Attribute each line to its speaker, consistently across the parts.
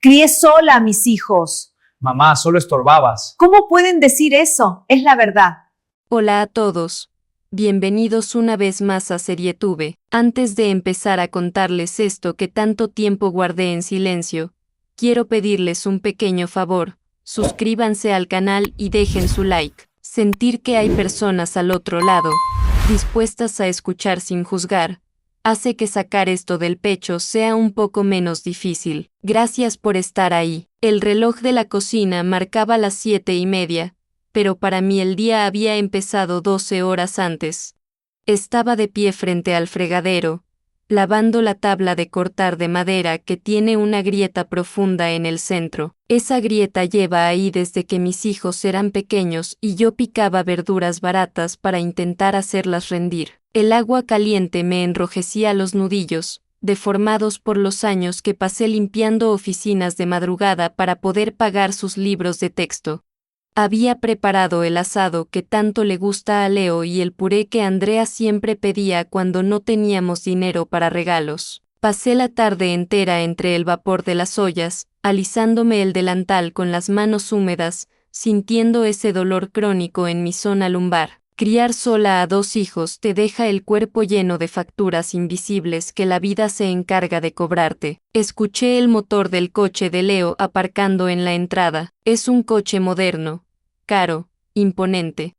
Speaker 1: Crié sola a mis hijos.
Speaker 2: Mamá, solo estorbabas.
Speaker 1: ¿Cómo pueden decir eso? Es la verdad.
Speaker 3: Hola a todos. Bienvenidos una vez más a Serietube. Antes de empezar a contarles esto que tanto tiempo guardé en silencio, quiero pedirles un pequeño favor. Suscríbanse al canal y dejen su like. Sentir que hay personas al otro lado, dispuestas a escuchar sin juzgar, hace que sacar esto del pecho sea un poco menos difícil. Gracias por estar ahí. El reloj de la cocina marcaba las 7:30, pero para mí el día había empezado 12 horas antes. Estaba de pie frente al fregadero, lavando la tabla de cortar de madera que tiene una grieta profunda en el centro. Esa grieta lleva ahí desde que mis hijos eran pequeños y yo picaba verduras baratas para intentar hacerlas rendir. El agua caliente me enrojecía los nudillos, deformados por los años que pasé limpiando oficinas de madrugada para poder pagar sus libros de texto. Había preparado el asado que tanto le gusta a Leo y el puré que Andrea siempre pedía cuando no teníamos dinero para regalos. Pasé la tarde entera entre el vapor de las ollas, alisándome el delantal con las manos húmedas, sintiendo ese dolor crónico en mi zona lumbar. Criar sola a 2 hijos te deja el cuerpo lleno de facturas invisibles que la vida se encarga de cobrarte. Escuché el motor del coche de Leo aparcando en la entrada. Es un coche moderno, caro, imponente.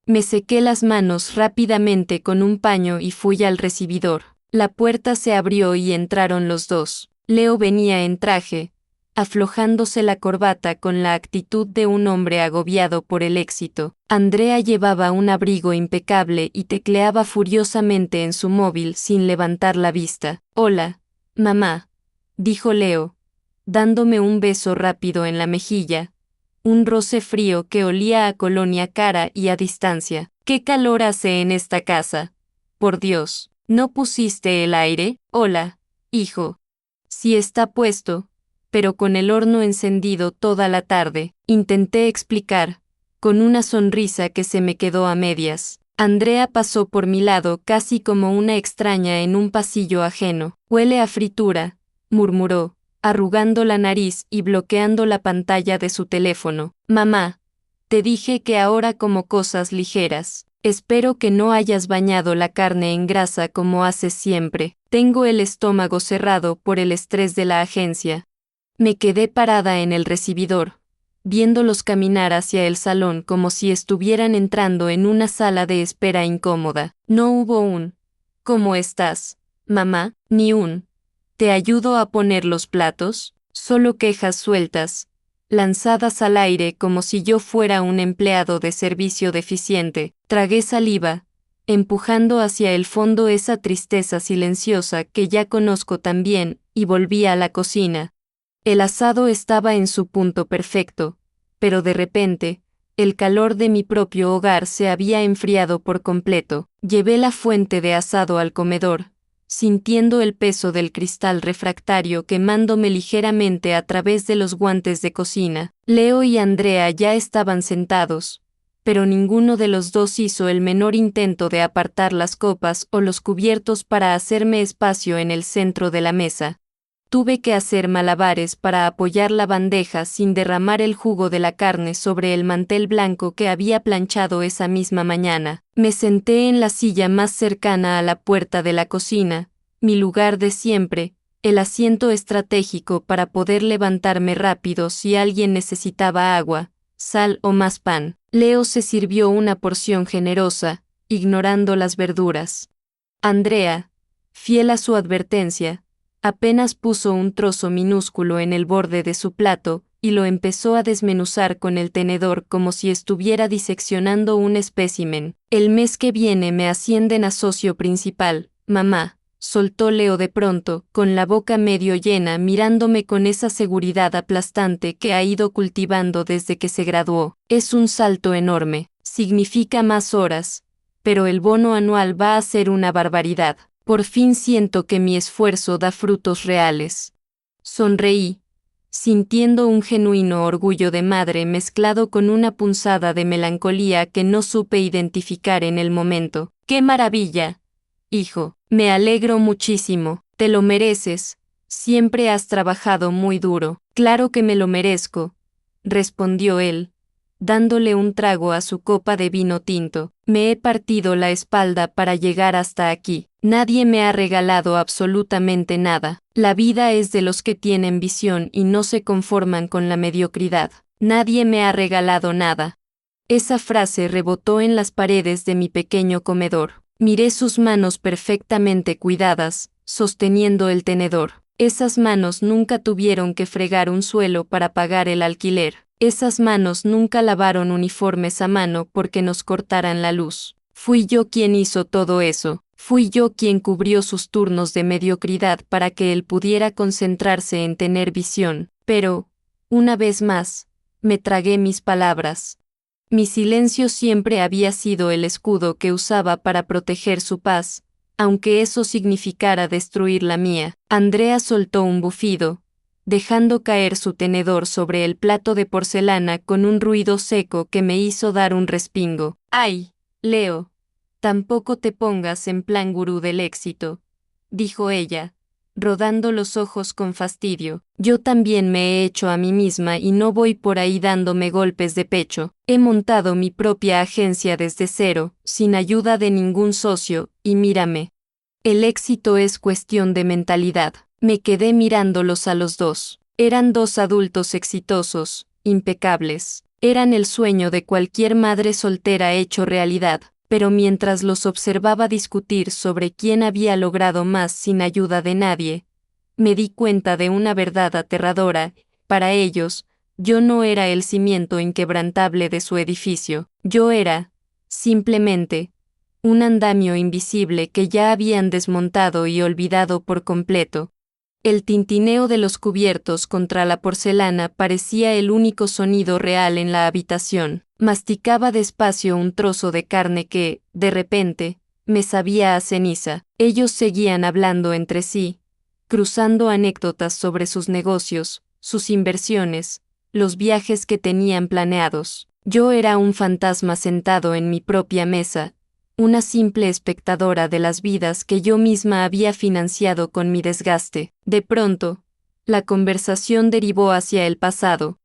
Speaker 3: Me sequé las manos rápidamente con un paño y fui al recibidor. La puerta se abrió y entraron los dos. Leo venía en traje, aflojándose la corbata con la actitud de un hombre agobiado por el éxito. Andrea llevaba un abrigo impecable y tecleaba furiosamente en su móvil sin levantar la vista. «Hola, mamá», dijo Leo, dándome un beso rápido en la mejilla, un roce frío que olía a colonia cara y a distancia. «¿Qué calor hace en esta casa? Por Dios, ¿no pusiste el aire? Hola, hijo». «Sí está puesto, pero con el horno encendido toda la tarde», intenté explicar, con una sonrisa que se me quedó a medias. Andrea pasó por mi lado casi como una extraña en un pasillo ajeno. «Huele a fritura», murmuró, arrugando la nariz y bloqueando la pantalla de su teléfono. «Mamá, te dije que ahora como cosas ligeras. Espero que no hayas bañado la carne en grasa como haces siempre. Tengo el estómago cerrado por el estrés de la agencia». Me quedé parada en el recibidor, viéndolos caminar hacia el salón como si estuvieran entrando en una sala de espera incómoda. No hubo un «¿Cómo estás, mamá?», ni un «¿Te ayudo a poner los platos?», solo quejas sueltas, lanzadas al aire como si yo fuera un empleado de servicio deficiente. Tragué saliva, empujando hacia el fondo esa tristeza silenciosa que ya conozco tan bien, y volví a la cocina. El asado estaba en su punto perfecto, pero de repente, el calor de mi propio hogar se había enfriado por completo. Llevé la fuente de asado al comedor, sintiendo el peso del cristal refractario quemándome ligeramente a través de los guantes de cocina. Leo y Andrea ya estaban sentados, pero ninguno de los dos hizo el menor intento de apartar las copas o los cubiertos para hacerme espacio en el centro de la mesa. Tuve que hacer malabares para apoyar la bandeja sin derramar el jugo de la carne sobre el mantel blanco que había planchado esa misma mañana. Me senté en la silla más cercana a la puerta de la cocina, mi lugar de siempre, el asiento estratégico para poder levantarme rápido si alguien necesitaba agua, sal o más pan. Leo se sirvió una porción generosa, ignorando las verduras. Andrea, fiel a su advertencia, apenas puso un trozo minúsculo en el borde de su plato, y lo empezó a desmenuzar con el tenedor como si estuviera diseccionando un espécimen. «El mes que viene me ascienden a socio principal, mamá», soltó Leo de pronto, con la boca medio llena mirándome con esa seguridad aplastante que ha ido cultivando desde que se graduó. «Es un salto enorme, significa más horas, pero el bono anual va a ser una barbaridad. Por fin siento que mi esfuerzo da frutos reales». Sonreí, sintiendo un genuino orgullo de madre mezclado con una punzada de melancolía que no supe identificar en el momento. «¡Qué maravilla, hijo! Me alegro muchísimo, te lo mereces, siempre has trabajado muy duro». Claro que me lo merezco, respondió él, dándole un trago a su copa de vino tinto. Me he partido la espalda para llegar hasta aquí. Nadie me ha regalado absolutamente nada. La vida es de los que tienen visión y no se conforman con la mediocridad. Nadie me ha regalado nada. Esa frase rebotó en las paredes de mi pequeño comedor. Miré sus manos perfectamente cuidadas, sosteniendo el tenedor. Esas manos nunca tuvieron que fregar un suelo para pagar el alquiler. Esas manos nunca lavaron uniformes a mano porque nos cortaran la luz. Fui yo quien hizo todo eso. Fui yo quien cubrió sus turnos de mediocridad para que él pudiera concentrarse en tener visión. Pero, una vez más, me tragué mis palabras. Mi silencio siempre había sido el escudo que usaba para proteger su paz, aunque eso significara destruir la mía. Andrea soltó un bufido, dejando caer su tenedor sobre el plato de porcelana con un ruido seco que me hizo dar un respingo. ¡Ay, Leo! Tampoco te pongas en plan gurú del éxito, dijo ella, rodando los ojos con fastidio. Yo también me he hecho a mí misma y no voy por ahí dándome golpes de pecho. He montado mi propia agencia desde cero, sin ayuda de ningún socio, y mírame. El éxito es cuestión de mentalidad. Me quedé mirándolos a los dos. Eran dos adultos exitosos, impecables. Eran el sueño de cualquier madre soltera hecho realidad. Pero mientras los observaba discutir sobre quién había logrado más sin ayuda de nadie, me di cuenta de una verdad aterradora. Para ellos, yo no era el cimiento inquebrantable de su edificio. Yo era, simplemente, un andamio invisible que ya habían desmontado y olvidado por completo. El tintineo de los cubiertos contra la porcelana parecía el único sonido real en la habitación. Masticaba despacio un trozo de carne que, de repente, me sabía a ceniza. Ellos seguían hablando entre sí, cruzando anécdotas sobre sus negocios, sus inversiones, los viajes que tenían planeados. Yo era un fantasma sentado en mi propia mesa, una simple espectadora de las vidas que yo misma había financiado con mi desgaste. De pronto, la conversación derivó hacia el pasado.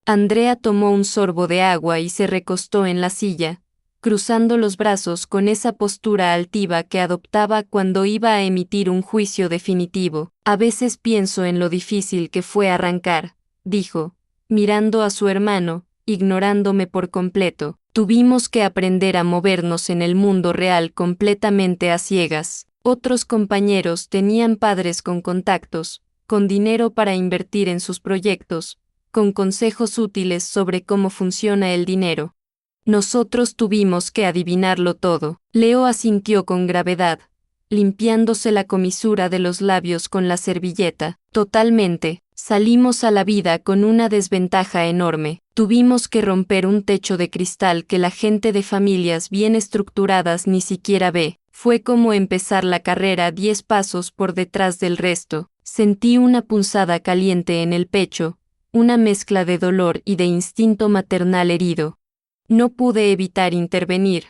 Speaker 3: Andrea tomó un sorbo de agua y se recostó en la silla, cruzando los brazos con esa postura altiva que adoptaba cuando iba a emitir un juicio definitivo. A veces pienso en lo difícil que fue arrancar, dijo, mirando a su hermano, ignorándome por completo. Tuvimos que aprender a movernos en el mundo real completamente a ciegas. Otros compañeros tenían padres con contactos, con dinero para invertir en sus proyectos, con consejos útiles sobre cómo funciona el dinero. Nosotros tuvimos que adivinarlo todo. Leo asintió con gravedad, limpiándose la comisura de los labios con la servilleta. Totalmente. Salimos a la vida con una desventaja enorme. Tuvimos que romper un techo de cristal que la gente de familias bien estructuradas ni siquiera ve. Fue como empezar la carrera 10 pasos por detrás del resto. Sentí una punzada caliente en el pecho, una mezcla de dolor y de instinto maternal herido. No pude evitar intervenir,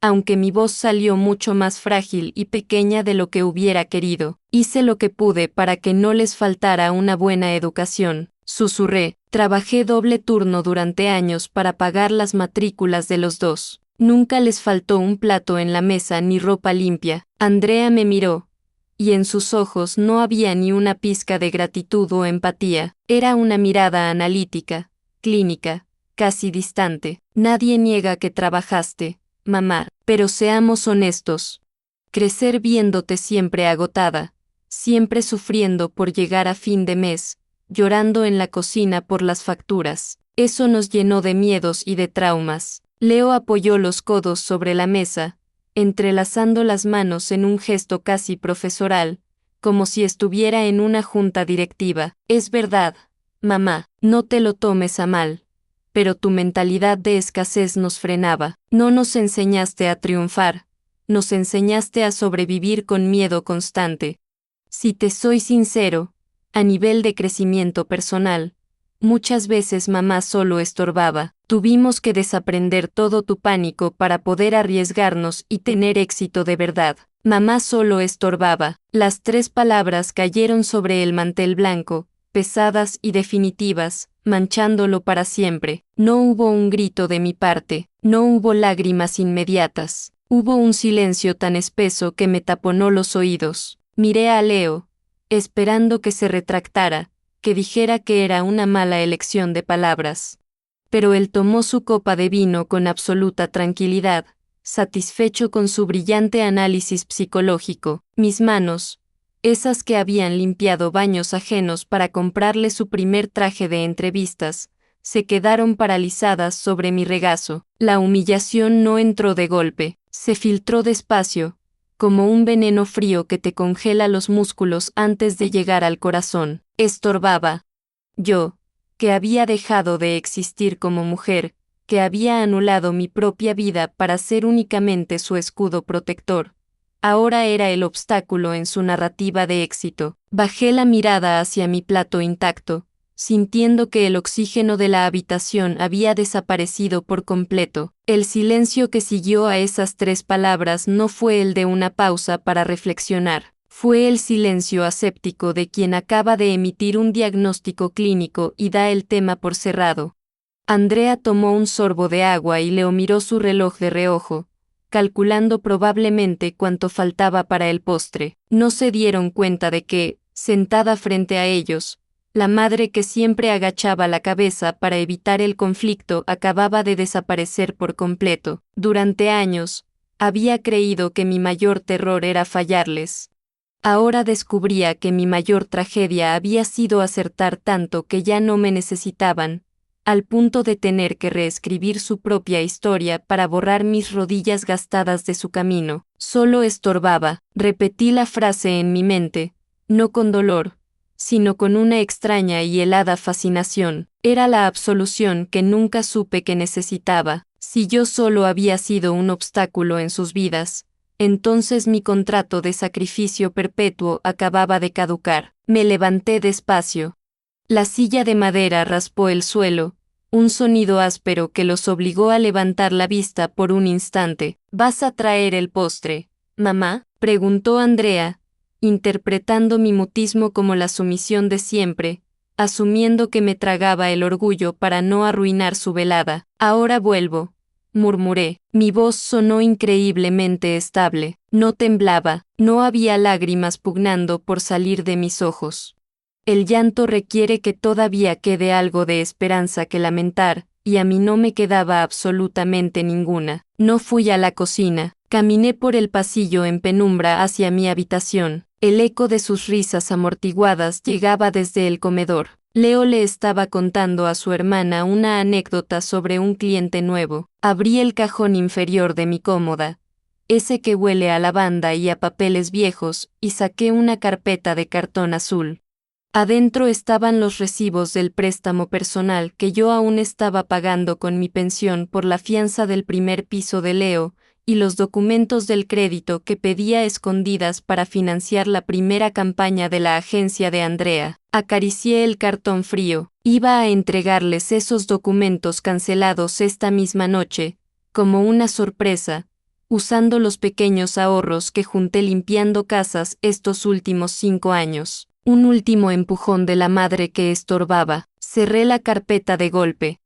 Speaker 3: aunque mi voz salió mucho más frágil y pequeña de lo que hubiera querido. Hice lo que pude para que no les faltara una buena educación, susurré. Trabajé doble turno durante años para pagar las matrículas de los dos. Nunca les faltó un plato en la mesa ni ropa limpia. Andrea me miró, y en sus ojos no había ni una pizca de gratitud o empatía. Era una mirada analítica, clínica, casi distante. Nadie niega que trabajaste, mamá, pero seamos honestos. Crecer viéndote siempre agotada, siempre sufriendo por llegar a fin de mes, llorando en la cocina por las facturas. Eso nos llenó de miedos y de traumas. Leo apoyó los codos sobre la mesa, entrelazando las manos en un gesto casi profesoral, como si estuviera en una junta directiva. Es verdad, mamá, no te lo tomes a mal, pero tu mentalidad de escasez nos frenaba. No nos enseñaste a triunfar, nos enseñaste a sobrevivir con miedo constante. Si te soy sincero, a nivel de crecimiento personal, muchas veces mamá solo estorbaba. Tuvimos que desaprender todo tu pánico para poder arriesgarnos y tener éxito de verdad. Mamá solo estorbaba. Las 3 palabras cayeron sobre el mantel blanco, pesadas y definitivas, manchándolo para siempre. No hubo un grito de mi parte, no hubo lágrimas inmediatas. Hubo un silencio tan espeso que me taponó los oídos. Miré a Leo, esperando que se retractara, que dijera que era una mala elección de palabras. Pero él tomó su copa de vino con absoluta tranquilidad, satisfecho con su brillante análisis psicológico. Mis manos, esas que habían limpiado baños ajenos para comprarle su primer traje de entrevistas, se quedaron paralizadas sobre mi regazo. La humillación no entró de golpe, se filtró despacio, como un veneno frío que te congela los músculos antes de llegar al corazón. Estorbaba. Yo, que había dejado de existir como mujer, que había anulado mi propia vida para ser únicamente su escudo protector, ahora era el obstáculo en su narrativa de éxito. Bajé la mirada hacia mi plato intacto, sintiendo que el oxígeno de la habitación había desaparecido por completo. El silencio que siguió a esas 3 palabras no fue el de una pausa para reflexionar, fue el silencio aséptico de quien acaba de emitir un diagnóstico clínico y da el tema por cerrado. Andrea tomó un sorbo de agua y Leo miró su reloj de reojo, calculando probablemente cuánto faltaba para el postre. No se dieron cuenta de que, sentada frente a ellos, la madre que siempre agachaba la cabeza para evitar el conflicto acababa de desaparecer por completo. Durante años, había creído que mi mayor terror era fallarles. Ahora descubría que mi mayor tragedia había sido acertar tanto que ya no me necesitaban, al punto de tener que reescribir su propia historia para borrar mis rodillas gastadas de su camino. Solo estorbaba. Repetí la frase en mi mente, no con dolor, sino con una extraña y helada fascinación. Era la absolución que nunca supe que necesitaba. Si yo solo había sido un obstáculo en sus vidas, entonces mi contrato de sacrificio perpetuo acababa de caducar. Me levanté despacio. La silla de madera raspó el suelo, un sonido áspero que los obligó a levantar la vista por un instante. ¿Vas a traer el postre, mamá?, preguntó Andrea, interpretando mi mutismo como la sumisión de siempre, asumiendo que me tragaba el orgullo para no arruinar su velada. Ahora vuelvo, murmuré. Mi voz sonó increíblemente estable, no temblaba, no había lágrimas pugnando por salir de mis ojos. El llanto requiere que todavía quede algo de esperanza que lamentar, y a mí no me quedaba absolutamente ninguna. No fui a la cocina, caminé por el pasillo en penumbra hacia mi habitación. El eco de sus risas amortiguadas llegaba desde el comedor. Leo le estaba contando a su hermana una anécdota sobre un cliente nuevo. Abrí el cajón inferior de mi cómoda, ese que huele a lavanda y a papeles viejos, y saqué una carpeta de cartón azul. Adentro estaban los recibos del préstamo personal que yo aún estaba pagando con mi pensión por la fianza del primer piso de Leo, y los documentos del crédito que pedía escondidas para financiar la primera campaña de la agencia de Andrea. Acaricié el cartón frío. Iba a entregarles esos documentos cancelados esta misma noche, como una sorpresa, usando los pequeños ahorros que junté limpiando casas estos últimos 5 años. Un último empujón de la madre que estorbaba. Cerré la carpeta de golpe.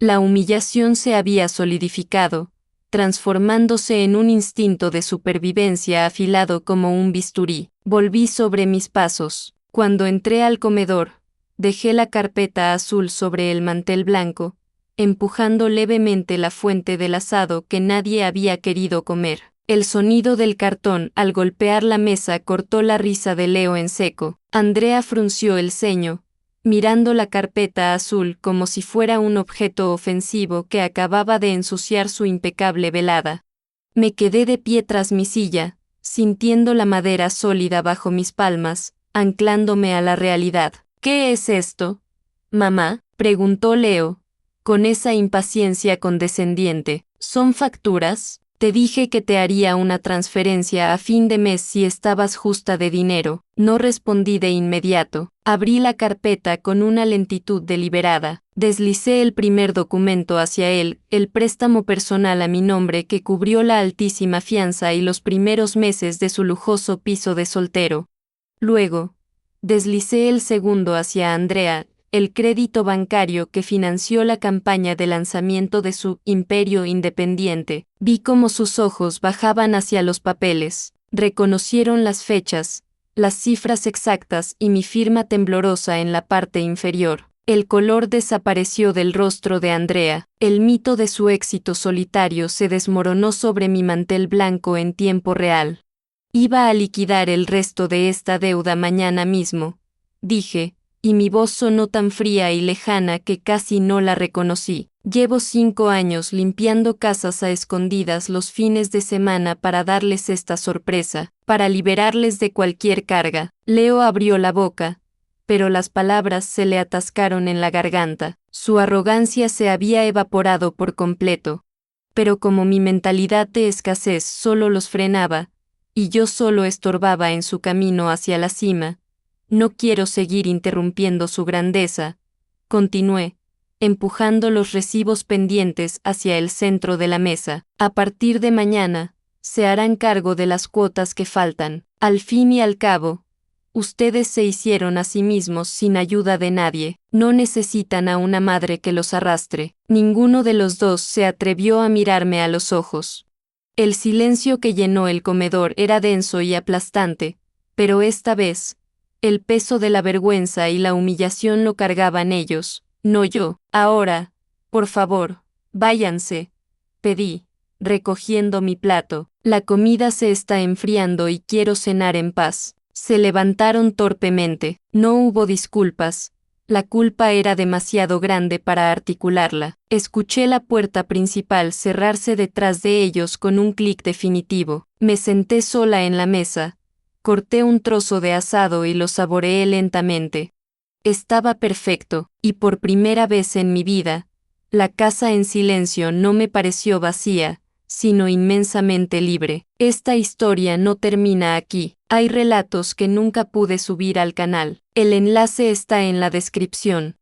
Speaker 3: La humillación se había solidificado, transformándose en un instinto de supervivencia afilado como un bisturí. Volví sobre mis pasos. Cuando entré al comedor, dejé la carpeta azul sobre el mantel blanco, empujando levemente la fuente del asado que nadie había querido comer. El sonido del cartón al golpear la mesa cortó la risa de Leo en seco. Andrea frunció el ceño, mirando la carpeta azul como si fuera un objeto ofensivo que acababa de ensuciar su impecable velada. Me quedé de pie tras mi silla, sintiendo la madera sólida bajo mis palmas, anclándome a la realidad. ¿Qué es esto, mamá?, preguntó Leo, con esa impaciencia condescendiente. ¿Son facturas? Te dije que te haría una transferencia a fin de mes si estabas justa de dinero. No respondí de inmediato. Abrí la carpeta con una lentitud deliberada. Deslicé el primer documento hacia él, el préstamo personal a mi nombre que cubrió la altísima fianza y los primeros meses de su lujoso piso de soltero. Luego, Deslicé el segundo hacia Andrea, el crédito bancario que financió la campaña de lanzamiento de su imperio independiente. Vi cómo sus ojos bajaban hacia los papeles. Reconocieron las fechas, las cifras exactas y mi firma temblorosa en la parte inferior. El color desapareció del rostro de Andrea. El mito de su éxito solitario se desmoronó sobre mi mantel blanco en tiempo real. Iba a liquidar el resto de esta deuda mañana mismo, dije, y mi voz sonó tan fría y lejana que casi no la reconocí. Llevo 5 años limpiando casas a escondidas los fines de semana para darles esta sorpresa, para liberarles de cualquier carga. Leo abrió la boca, pero las palabras se le atascaron en la garganta. Su arrogancia se había evaporado por completo. Pero como mi mentalidad de escasez solo los frenaba, y yo solo estorbaba en su camino hacia la cima, no quiero seguir interrumpiendo su grandeza, continué, empujando los recibos pendientes hacia el centro de la mesa. A partir de mañana, se harán cargo de las cuotas que faltan. Al fin y al cabo, ustedes se hicieron a sí mismos sin ayuda de nadie, no necesitan a una madre que los arrastre. Ninguno de los dos se atrevió a mirarme a los ojos. El silencio que llenó el comedor era denso y aplastante, pero esta vez, el peso de la vergüenza y la humillación lo cargaban ellos, no yo. Ahora, por favor, váyanse, pedí, recogiendo mi plato. La comida se está enfriando y quiero cenar en paz. Se levantaron torpemente. No hubo disculpas. La culpa era demasiado grande para articularla. Escuché la puerta principal cerrarse detrás de ellos con un clic definitivo. Me senté sola en la mesa. Corté un trozo de asado y lo saboreé lentamente. Estaba perfecto, y por primera vez en mi vida, la casa en silencio no me pareció vacía, sino inmensamente libre. Esta historia no termina aquí. Hay relatos que nunca pude subir al canal. El enlace está en la descripción.